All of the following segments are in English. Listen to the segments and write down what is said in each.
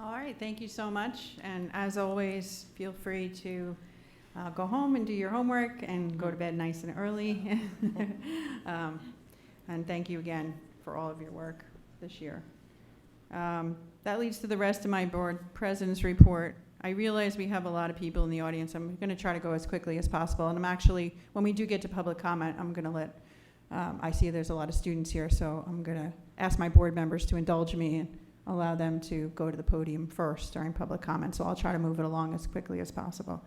All right, thank you so much. And as always, feel free to go home and do your homework and go to bed nice and early. And thank you again for all of your work this year. That leads to the rest of my board president's report. I realize we have a lot of people in the audience. I'm going to try to go as quickly as possible. And I'm actually, when we do get to public comment, I'm going to let, I see there's a lot of students here, so I'm going to ask my board members to indulge me and allow them to go to the podium first during public comment. So I'll try to move it along as quickly as possible.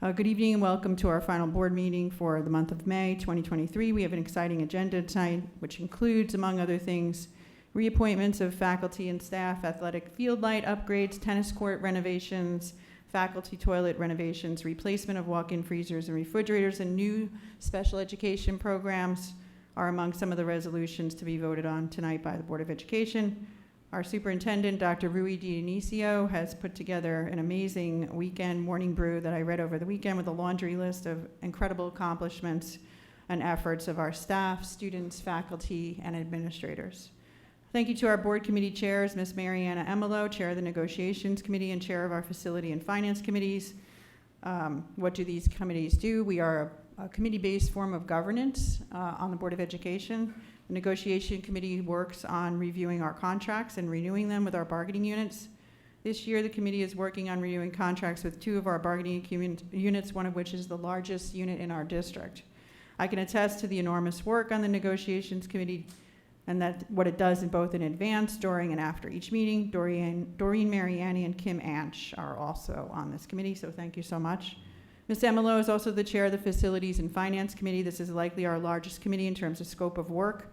Good evening and welcome to our final board meeting for the month of May 2023. We have an exciting agenda tonight, which includes, among other things, reappointments of faculty and staff, athletic field light upgrades, tennis court renovations, faculty toilet renovations, replacement of walk-in freezers and refrigerators, and new special education programs are among some of the resolutions to be voted on tonight by the Board of Education. Our superintendent, Dr. Rui Dionisio, has put together an amazing weekend morning brew that I read over the weekend with a laundry list of incredible accomplishments and efforts of our staff, students, faculty, and administrators. Thank you to our board committee chairs, Ms. Mariana Emelo, chair of the negotiations committee and chair of our facility and finance committees. What do these committees do? We are a committee-based form of governance on the Board of Education. The negotiation committee works on reviewing our contracts and renewing them with our bargaining units. This year, the committee is working on renewing contracts with 2 of our bargaining units, one of which is the largest unit in our district. I can attest to the enormous work on the negotiations committee and that what it does in both in advance, during, and after each meeting. Doreen Mariani and Kim Anch are also on this committee, so thank you so much. Ms. Emelo is also the chair of the Facilities and Finance Committee. This is likely our largest committee in terms of scope of work,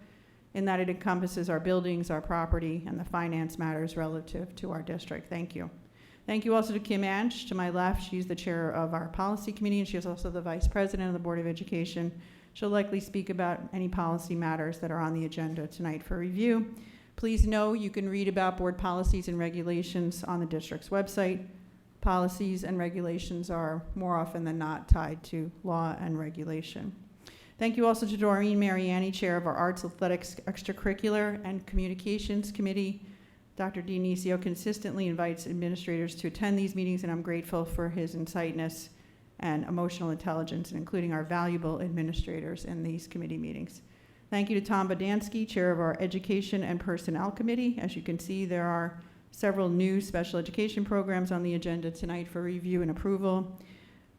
in that it encompasses our buildings, our property, and the finance matters relative to our district. Thank you. Thank you also to Kim Anch, to my left. She's the chair of our policy committee, and she is also the vice president of the Board of Education. She'll likely speak about any policy matters that are on the agenda tonight for review. Please know you can read about board policies and regulations on the district's website. Policies and regulations are more often than not tied to law and regulation. Thank you also to Doreen Mariani, chair of our Arts, Athletics, Extracurricular, and Communications Committee. Dr. Dionisio consistently invites administrators to attend these meetings, and I'm grateful for his insightness and emotional intelligence, including our valuable administrators in these committee meetings. Thank you to Tom Bodansky, chair of our Education and Personnel Committee. As you can see, there are several new special education programs on the agenda tonight for review and approval.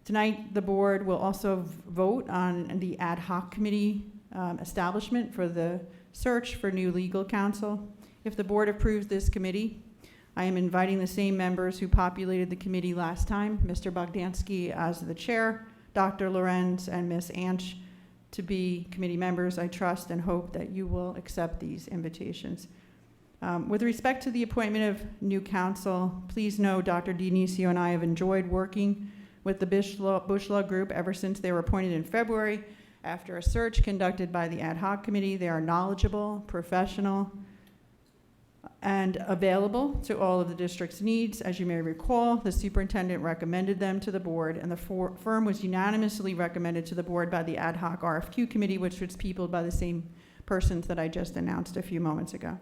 Tonight, the board will also vote on the ad hoc committee establishment for the search for new legal counsel. If the board approves this committee, I am inviting the same members who populated the committee last time, Mr. Bogdansky as the chair, Dr. Lorenz, and Ms. Anch to be committee members. I trust and hope that you will accept these invitations. With respect to the appointment of new counsel, please know Dr. Dionisio and I have enjoyed working with the Bush Law Group ever since they were appointed in February. After a search conducted by the ad hoc committee, they are knowledgeable, professional, and available to all of the district's needs. As you may recall, the superintendent recommended them to the board, and the firm was unanimously recommended to the board by the ad hoc RFQ committee, which was peopled by the same persons that I just announced a few moments ago.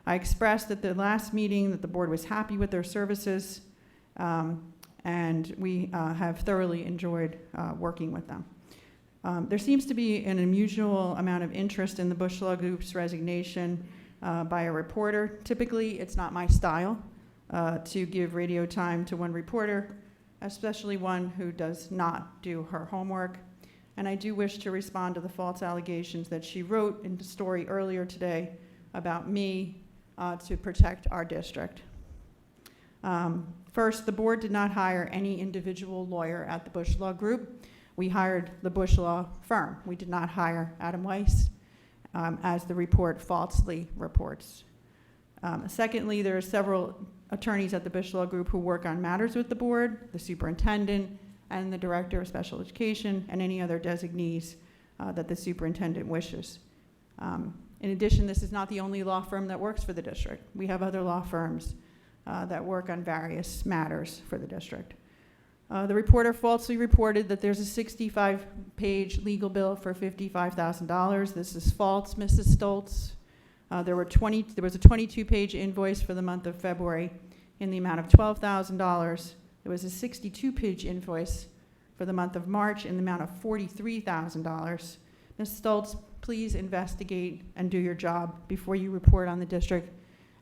I expressed at the last meeting that the board was happy with their services, and we have thoroughly enjoyed working with them. There seems to be an unusual amount of interest in the Bush Law Group's resignation by a reporter. Typically, it's not my style to give radio time to one reporter, especially one who does not do her homework. And I do wish to respond to the false allegations that she wrote in the story earlier today about me to protect our district. First, the board did not hire any individual lawyer at the Bush Law Group. We hired the Bush Law firm. We did not hire Adam Weiss, as the report falsely reports. Secondly, there are several attorneys at the Bush Law Group who work on matters with the board, the superintendent, and the director of special education, and any other designees that the superintendent wishes. In addition, this is not the only law firm that works for the district. We have other law firms that work on various matters for the district. The reporter falsely reported that there's a 65-page legal bill for $55,000. This is false, Mrs. Stoltz. There was a 22-page invoice for the month of February in the amount of $12,000. There was a 62-page invoice for the month of March in the amount of $43,000. Ms. Stoltz, please investigate and do your job before you report on the district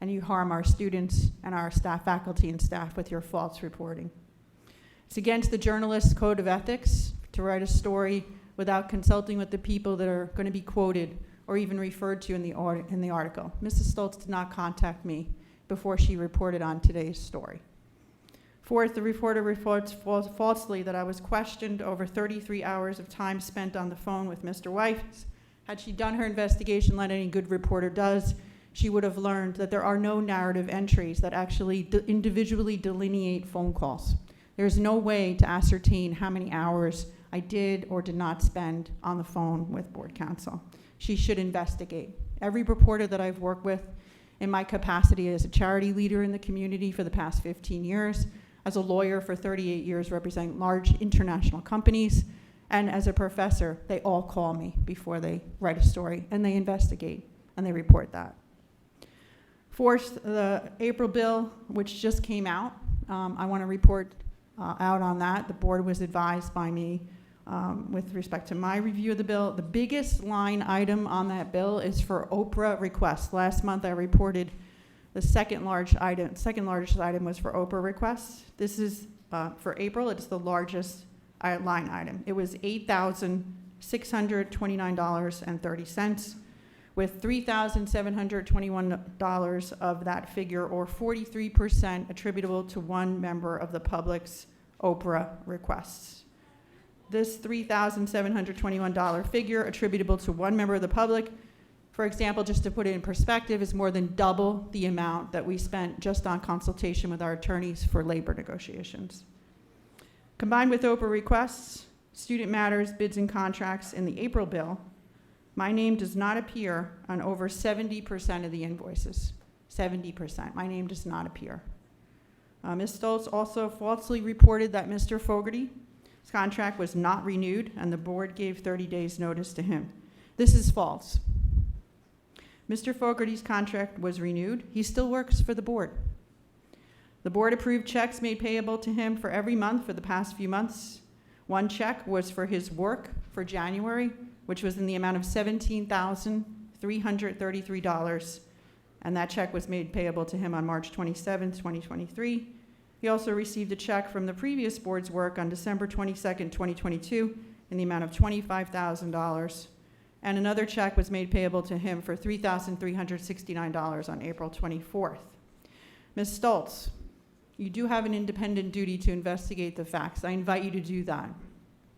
and you harm our students and our staff, faculty, and staff with your false reporting. It's against the journalist's code of ethics to write a story without consulting with the people that are going to be quoted or even referred to in the article. Mrs. Stoltz did not contact me before she reported on today's story. Fourth, the reporter reports falsely that I was questioned over 33 hours of time spent on the phone with Mr. Weiss. Had she done her investigation like any good reporter does, she would have learned that there are no narrative entries that actually individually delineate phone calls. There's no way to ascertain how many hours I did or did not spend on the phone with board counsel. She should investigate. Every reporter that I've worked with in my capacity as a charity leader in the community for the past 15 years, as a lawyer for 38 years representing large international companies, and as a professor, they all call me before they write a story, and they investigate, and they report that. Fourth, the April bill, which just came out, I want to report out on that. The board was advised by me with respect to my review of the bill. The biggest line item on that bill is for Oprah requests. Last month I reported the second largest item was for Oprah requests. This is for April, it's the largest line item. It was $8,629.30, with $3,721 of that figure, or 43%, attributable to one member of the public's Oprah requests. This $3,721 figure attributable to one member of the public, for example, just to put it in perspective, is more than double the amount that we spent just on consultation with our attorneys for labor negotiations. Combined with Oprah requests, student matters, bids, and contracts in the April bill, my name does not appear on over 70% of the invoices. 70%. My name does not appear. Ms. Stoltz also falsely reported that Mr. Fogarty's contract was not renewed, and the board gave 30 days notice to him. This is false. Mr. Fogarty's contract was renewed. He still works for the board. The board approved checks made payable to him for every month for the past few months. One check was for his work for January, which was in the amount of $17,333, and that check was made payable to him on March 27, 2023. He also received a check from the previous board's work on December 22nd, 2022, in the amount of $25,000, and another check was made payable to him for $3,369 on April 24th. Ms. Stoltz, you do have an independent duty to investigate the facts. I invite you to do that.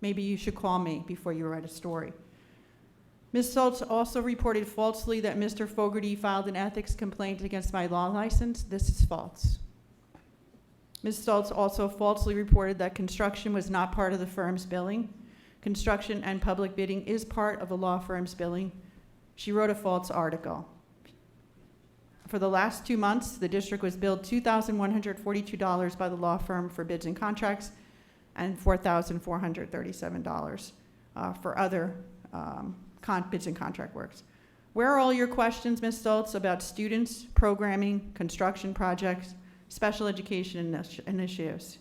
Maybe you should call me before you write a story. Ms. Stoltz also reported falsely that Mr. Fogarty filed an ethics complaint against my law license. This is false. Ms. Stoltz also falsely reported that construction was not part of the firm's billing. Construction and public bidding is part of the law firm's billing. She wrote a false article. For the last 2 months, the district was billed $2,142 by the law firm for bids and contracts, and $4,437 for other bids and contract works. Where are all your questions, Ms. Stoltz, about students, programming, construction projects, special education initiatives?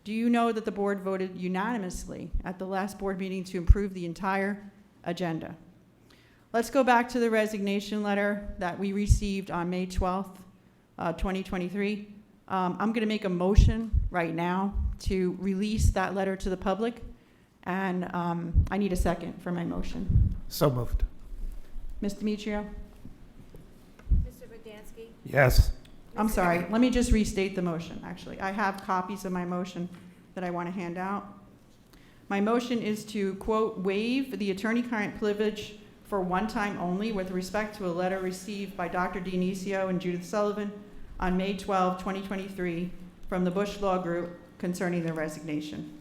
Do you know that the board voted unanimously at the last board meeting to improve the entire agenda? Let's go back to the resignation letter that we received on May 12th, 2023. I'm going to make a motion right now to release that letter to the public, and I need a second for my motion. So moved. Ms. Demetrio? Mr. Bogdansky? Yes. I'm sorry, let me just restate the motion, actually. I have copies of my motion that I want to hand out. My motion is to, quote, waive the attorney-client privilege for one time only with respect to a letter received by Dr. Dionisio and Judith Sullivan on May 12, 2023 from the Bush Law Group concerning their resignation.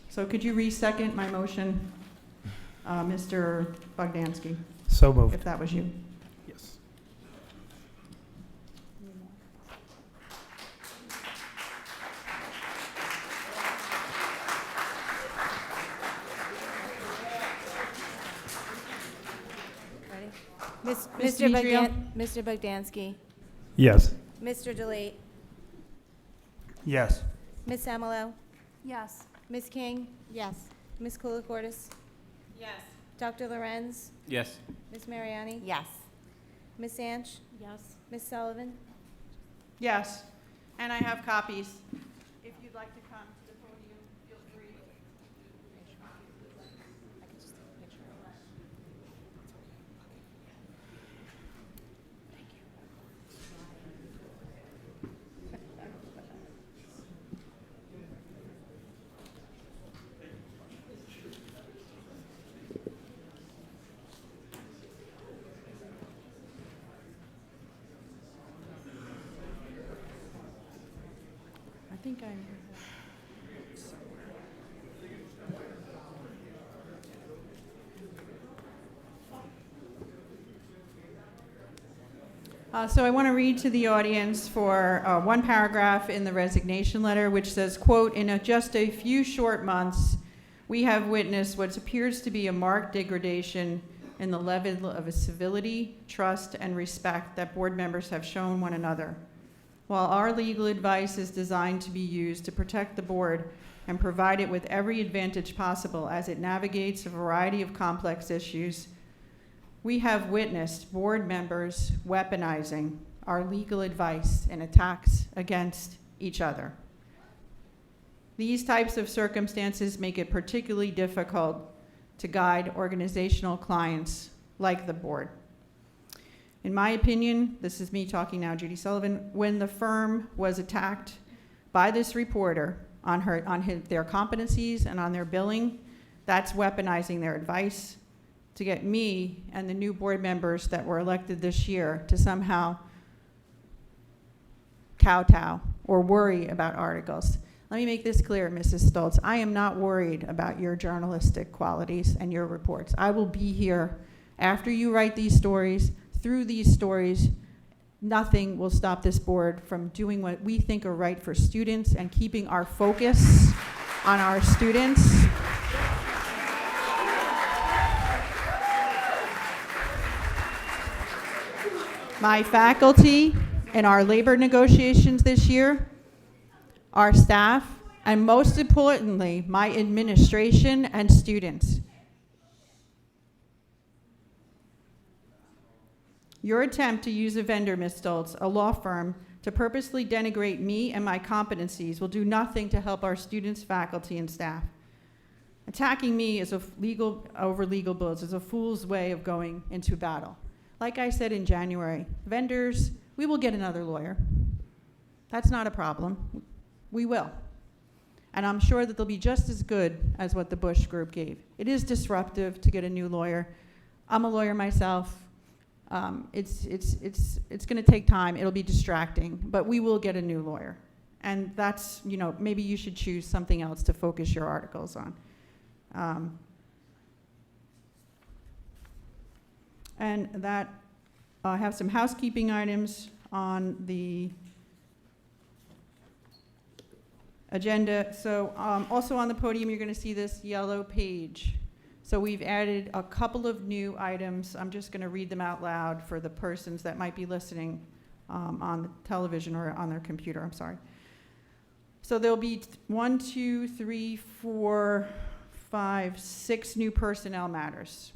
So could you re-second my motion, Mr. Bogdansky, So moved. if that was you? Yes. Ready? Demetrio? Mr. Bogdansky, Yes. Mr. DeLate, Yes. Ms. Amelo, Yes. Ms. King, Yes. Ms. Colacortis, Yes. Dr. Lorenz, Yes. Ms. Mariani, Yes. Ms. Anch, Yes. Ms. Sullivan. Yes, and I have copies. If you'd like to come to the podium, feel free. I think I. So I want to read to the audience for one paragraph in the resignation letter, which says, quote, just a few short months, we have witnessed what appears to be a marked degradation in the level of civility, trust, and respect that board members have shown one another. While our legal advice is designed to be used to protect the board and provide it with every advantage possible as it navigates a variety of complex issues, we have witnessed board members weaponizing our legal advice in attacks against each other. These types of circumstances make it particularly difficult to guide organizational clients like the board. In my opinion, this is me talking now, Judy Sullivan, when the firm was attacked by this reporter on their competencies and on their billing, that's weaponizing their advice to get me and the new board members that were elected this year to somehow kowtow or worry about articles. Let me make this clear, Mrs. Stoltz. I am not worried about your journalistic qualities and your reports. I will be here after you write these stories. Through these stories, nothing will stop this board from doing what we think are right for students and keeping our focus on our students. My faculty in our labor negotiations this year, our staff, and most importantly, my administration and students. Your attempt to use a vendor, Ms. Stoltz, a law firm, to purposely denigrate me and my competencies will do nothing to help our students, faculty, and staff. Attacking me over legal bills is a fool's way of going into battle. Like I said in January, vendors, we will get another lawyer. That's not a problem. We will. And I'm sure that they'll be just as good as what the Bush group gave. It is disruptive to get a new lawyer. I'm a lawyer myself. It's going to take time. It'll be distracting, but we will get a new lawyer. And that's, maybe you should choose something else to focus your articles on. And that, I have some housekeeping items on the agenda. So also on the podium, you're going to see this yellow page. So we've added a couple of new items. I'm just going to read them out loud for the persons that might be listening on the television or on their computer. I'm sorry. So there'll be 1, 2, 3, 4, 5, 6 new personnel matters,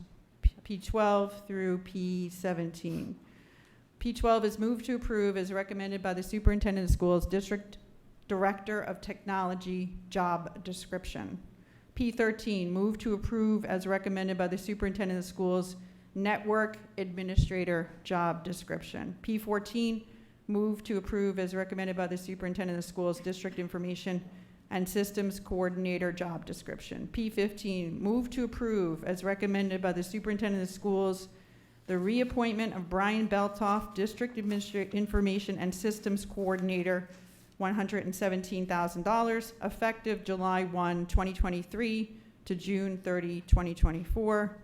P12 through P17. P12 is moved to approve as recommended by the Superintendent of Schools, District Director of Technology job description. P13, move to approve as recommended by the Superintendent of Schools, Network Administrator job description. P14, move to approve as recommended by the Superintendent of Schools, District Information and Systems Coordinator job description. P15, move to approve as recommended by the Superintendent of Schools, the reappointment of Brian Beltoff, District Information and Systems Coordinator, $117,000, effective July 1, 2023 to June 30, 2024.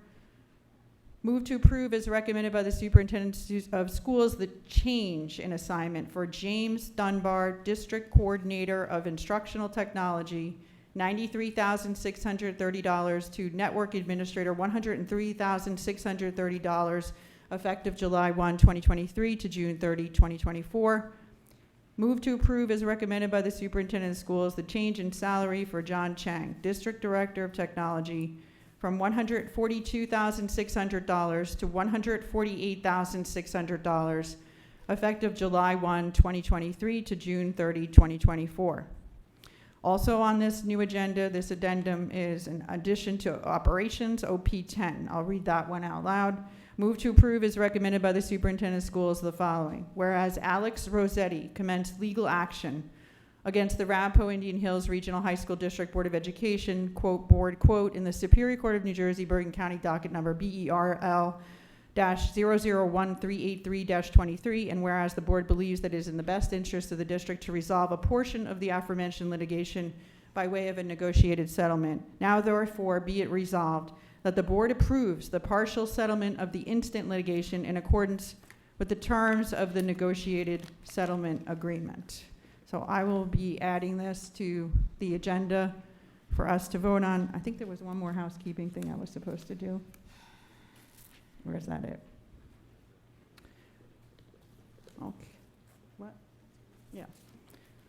Move to approve as recommended by the Superintendent of Schools the change in assignment for James Dunbar, District Coordinator of Instructional Technology, $93,630 to Network Administrator, $103,630, effective July 1, 2023 to June 30, 2024. Move to approve as recommended by the superintendent of schools the change in salary for John Chang, District Director of Technology, from $142,600 to $148,600, effective July 1, 2023 to June 30, 2024. Also on this new agenda, this addendum is an addition to operations OP10. I'll read that one out loud. Move to approve is recommended by the superintendent of schools the following. Whereas Alex Rossetti commenced legal action against the Arapahoe Indian Hills Regional High School District Board of Education, quote, board, quote, in the Superior Court of New Jersey, Bergen County docket number BERL-001383-23, and whereas the board believes that it is in the best interest of the district to resolve a portion of the aforementioned litigation by way of a negotiated settlement. Now therefore be it resolved that the board approves the partial settlement of the instant litigation in accordance with the terms of the negotiated settlement agreement. So I will be adding this to the agenda for us to vote on. I think there was one more housekeeping thing I was supposed to do. Or is that it? Okay. What? Yeah.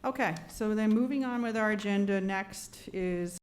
Okay, so then moving on with our agenda, next is